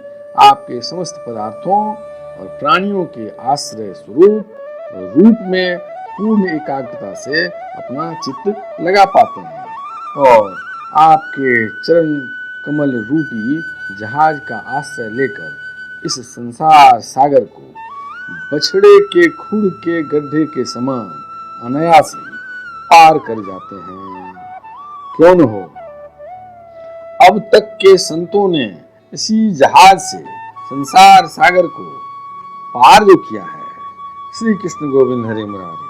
आपके समस्त पदार्थों और प्राणियों के आश्रय स्वरूप रूप में पूर्ण एकाग्रता से अपना चित्त लगा पाते हैं और आपके चरण कमल रूपी जहाज का आश्रय लेकर इस संसार सागर को बछड़े के खुर के गड्ढे के समान अनायास ही पार कर जाते हैं। क्यों न हो, अब तक के संतों ने इसी जहाज से संसार सागर को पार जो किया है। श्री कृष्ण गोविंद हरे मुरारी,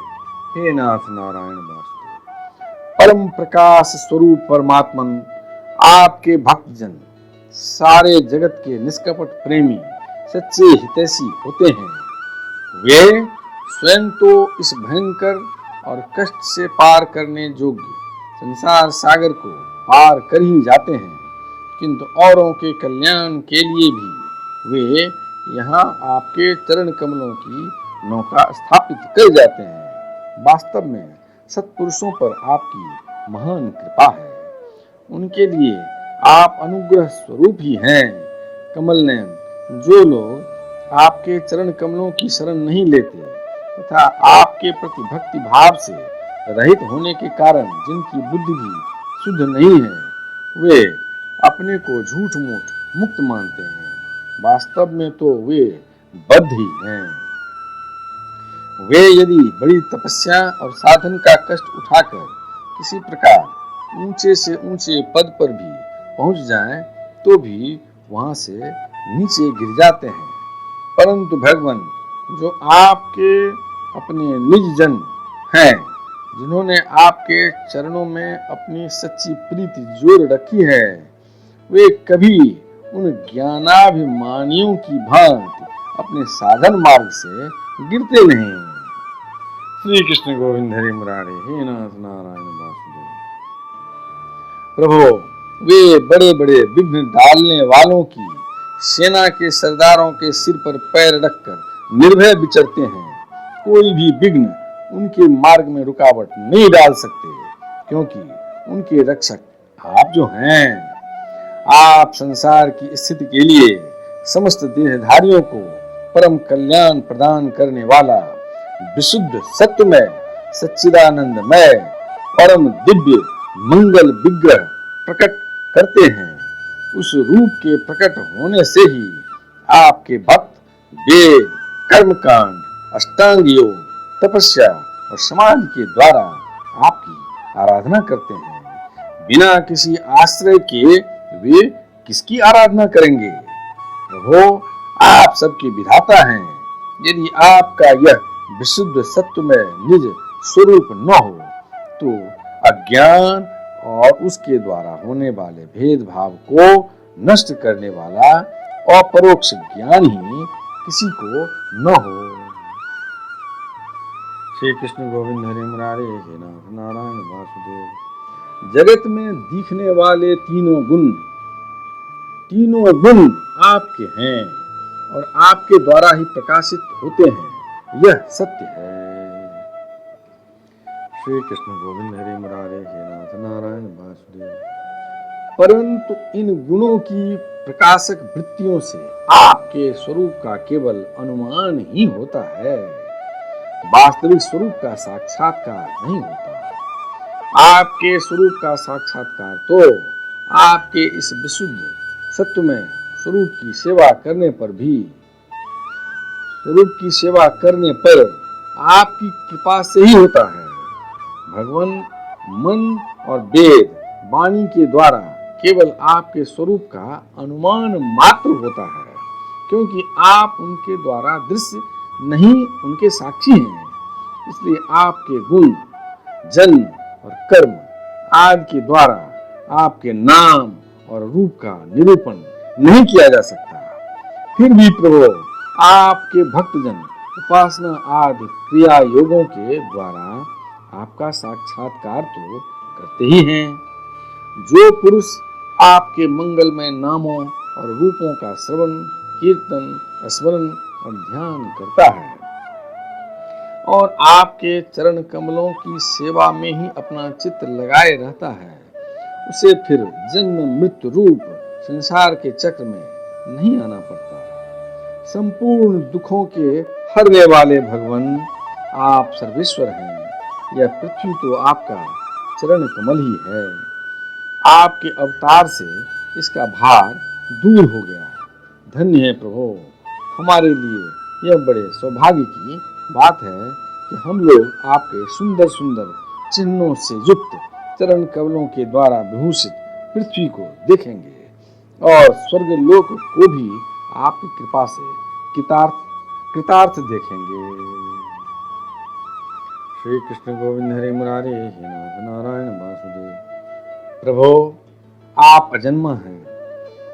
हे नाथ नारायण वासुदेव। परम प्रकाश स्वरूप परमात्मन आपके भक्तजन सारे जगत के निष्कपट प्रेमी सच्चे हितैषी होते हैं। वे स्वयं तो इस भयंकर और कष्ट से पार करने योग्य संसार सागर को पार कर ही जाते हैं, किंतु औरों के कल्याण के लिए भी वे यहाँ आपके चरण कमलों की नौका स्थापित कर जाते हैं। वास्तव में सत्पुरुषों पर आपकी महान कृपा है, उनके लिए आप अनुग्रह स्वरूप ही हैं। कमल नयन, जो लोग आपके चरण कमलों की शरण नहीं लेते तथा आपके प्रति भक्ति भाव से रहित होने के कारण जिनकी बुद्धि भी शुद्ध नहीं है, वे अपने को झूठ मूठ मुक्त मानते हैं। वास्तव में तो वे बद्ध ही हैं। वे यदि बड़ी तपस्या और साधन का कष्ट उठाकर किसी प्रकार ऊंचे से ऊंचे पद पर भी पहुंच जाएं, तो भी वहां से नीचे गिर जाते हैं। परंतु भगवान, जो आपके अपने निज जन हैं, जिन्होंने आपके चरणों में अपनी सच्ची प्रीति जोड़ रखी है, वे कभी उन ज्ञानाभिमानियों की भांति अपने साधन मार्ग से गिरते नहीं। श्री कृष्ण गोविंद हरे मुरारी, हे नाथ नारायण वासुदेव। प्रभु, वे बड़े बड़े विघ्न डालने वालों की सेना के सरदारों के सिर पर पैर रखकर निर्भय विचरते हैं। कोई भी विघ्न उनके मार्ग में रुकावट नहीं डाल सकते, क्योंकि उनके रक्षक आप जो हैं। आप संसार की स्थिति के लिए समस्त देहधारियों को परम कल्याण प्रदान करने वाला विशुद्ध सत्यमय सच्चिदानंदमय परम दिव्य मंगल विग्रह प्रकट करते हैं। उस रूप के प्रकट होने से ही आपके भक्त वेद, कर्मकांड, अष्टांग योग, तपस्या और समाधि के द्वारा आपकी आराधना करते हैं। बिना किसी आश्रय के वे किसकी आराधना करेंगे? प्रभु, आप सबके विधाता हैं। यदि आपका यह विशुद्ध सत्व में निज स्वरूप न हो, तो अज्ञान और उसके द्वारा होने वाले भेदभाव को नष्ट करने वाला अपरोक्ष ज्ञान ही किसी को न हो। श्री कृष्ण गोविंद हरे मुरारे, हे नाथ नारायण वासुदेव। जगत में दिखने वाले तीनों गुण आपके हैं और आपके द्वारा ही प्रकाशित होते हैं, यह सत्य है। श्री कृष्ण गोविंद हरे मुरारे, हे नाथ नारायण वासुदेव। परंतु इन गुणों की प्रकाशक वृत्तियों से आपके स्वरूप का केवल अनुमान ही होता है, वास्तविक स्वरूप का साक्षात्कार नहीं होता। आपके स्वरूप का साक्षात्कार तो आपके इस विशुद्ध सत्वमय स्वरूप की सेवा करने पर भी, स्वरूप की सेवा करने पर आपकी कृपा से ही होता है। भगवान मन और वेद वाणी के द्वारा केवल आपके स्वरूप का अनुमान मात्र होता है, क्योंकि आप उनके द्वारा दृश्य नहीं, उनके साक्षी हैं। इसलिए आपके गुण, जन्म और कर्म आदि के द्वारा आपके नाम और रूप का निरूपण नहीं किया जा सकता। फिर भी प्रभु, आपके भक्तजन उपासना आदि क्रिया योगों के द्वारा आपका साक्षात्कार तो करते ही हैं। जो पुरुष आपके मंगलमय नामों और रूपों का श्रवण, कीर्तन, स्मरण और ध्यान करता है और आपके चरण कमलों की सेवा में ही अपना चित्त लगाए रहता है, उसे फिर जन्म मृत्यु रूप संसार के चक्र में नहीं आना पड़ता। संपूर्ण दुखों के हरने वाले भगवान, आप सर्वेश्वर हैं। यह पृथ्वी तो आपका चरण कमल ही है। आपके अवतार से इसका भार दूर हो गया। धन्य है प्रभु, हमारे लिए यह बड़े सौभाग्य की बात है कि हम लोग आपके सुंदर सुंदर चिन्हों से युक्त चरण कमलों के द्वारा विभूषित पृथ्वी को देखेंगे और स्वर्ग लोक को भी आपकी कृपा से कृतार्थ देखेंगे। श्री कृष्ण गोविंद हरे मुरारे, हे नाथ नारायण वासुदेव। प्रभो, आप अजन्मा हैं।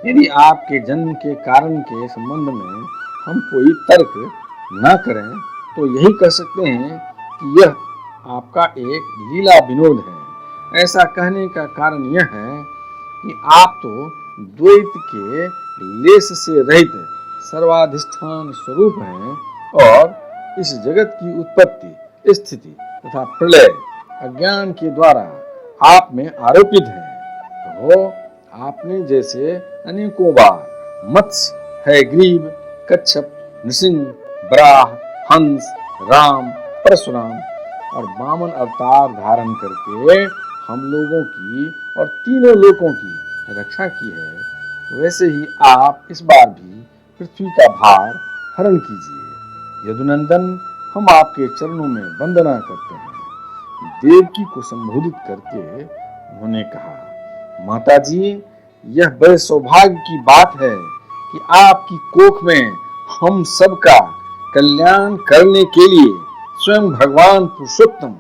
यदि आपके जन्म के कारण के संबंध में हम कोई तर्क न करें तो यही कह सकते हैं कि यह आपका एक लीला विनोद है। ऐसा कहने का कारण यह है कि आप तो द्वैत के लेस से रहित सर्वाधिष्ठान स्वरूप हैं और इस जगत की उत्पत्ति, स्थिति तथा प्रलय अज्ञान के द्वारा आप में आरोपित है। वो आपने जैसे अनेकों बार मत्स्य, हयग्रीव, कच्छप, नृसिंह, बराह, हंस, राम, परशुराम और वामन अवतार धारण करके हम लोगों की और तीनों लोकों की रक्षा की है, वैसे ही आप इस बार भी पृथ्वी का भार हरण कीजिए। यदुनंदन, हम आपके चरणों में वंदना करते हैं। देवकी को संबोधित करके उन्होंने कहा, माता जी, यह बड़े सौभाग्य की बात है कि आपकी कोख में हम सबका कल्याण करने के लिए स्वयं भगवान पुरुषोत्तम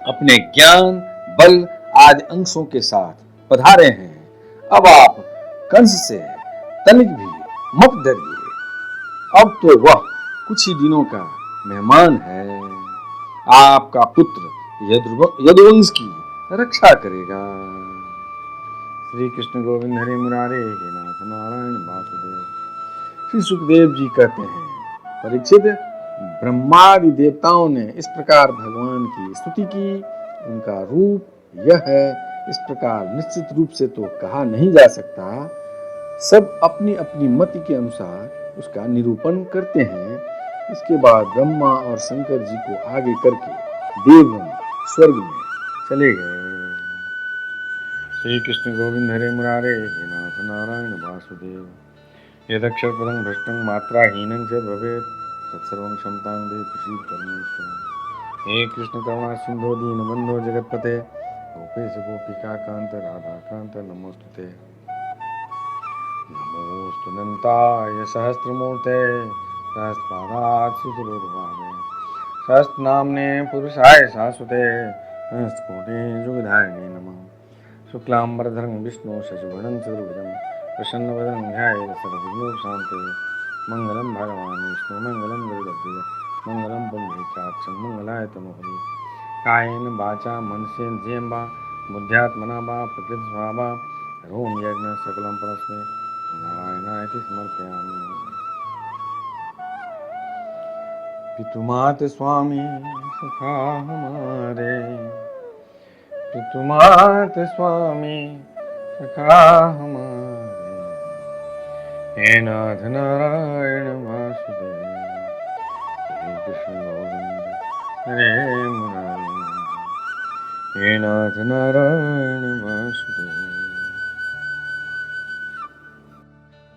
अपने ज्ञान, बल आदि अंशों के साथ पधारे हैं। अब आप कंस से तनिक भी मत डरिए। अब तो वह कुछ ही दिनों का मेहमान है। आपका पुत्र यदुवंश की रक्षा करेगा। श्री कृष्ण गोविंद हरे मुरारे, हे नाथ नारायण वासुदेव। श्री सुखदेव जी कहते हैं, परीक्षित, ब्रह्मादि देवताओं ने इस प्रकार भगवान की स्तुति की। उनका रूप यह है, इस प्रकार निश्चित रूप से तो कहा नहीं जा सकता। सब अपनी अपनी मति के अनुसार उसका निरूपण करते हैं। इसके बाद ब्रह्मा और शंकर जी को आगे करके देवगण स्वर्ग में चले गए। श्री कृष्ण गोविंद हरे मुरारे, हे नाथ नारायण वासुदेव। यदक्षर पदं भ्रष्टं मात्राहीनं च भवेत् तत्सर्वं क्षमतां देहि प्रसीद परमेश्वर। हे कृष्ण करुणा सिंधो दीनबंधो जगत्पते, गोपेश गोपिका कांत राधाकांत नमोस्तुते। नमोस्तु अनंताय सहस्रमूर्ते सहस्रपादाय सुदुर्भावे सहस्रनाम्ने पुरुषाय शाश्वते सहस्रकोटि युगधारिणे नमः। शुक्लांबरधरं विष्णु शशिवर्णं चतुर्भुजं प्रसन्नवदनं ध्यायेत् सर्वविघ्नोपशान्ते। मंगलम भगवान विष्णु मंगलम गरुड़ध्वज मंगलम पुंडरीकाक्षं मंगलाय तनोहरि। कायेन वाचा मनसेन्द्रियर्वा बुद्ध्यात्मना वा प्रकृतिस्वभावा करोमि यज्ञं सकलं परस्मै नारायणाय समर्पयामि। पितुमात स्वामी सखा हमारे, पितुमात स्वामी सखा हमारे, हे नाथ नारायण वासुदेव। श्री कृष्ण गोविंद हरे मुरारे। हे नाथ नारायण वासुदेव।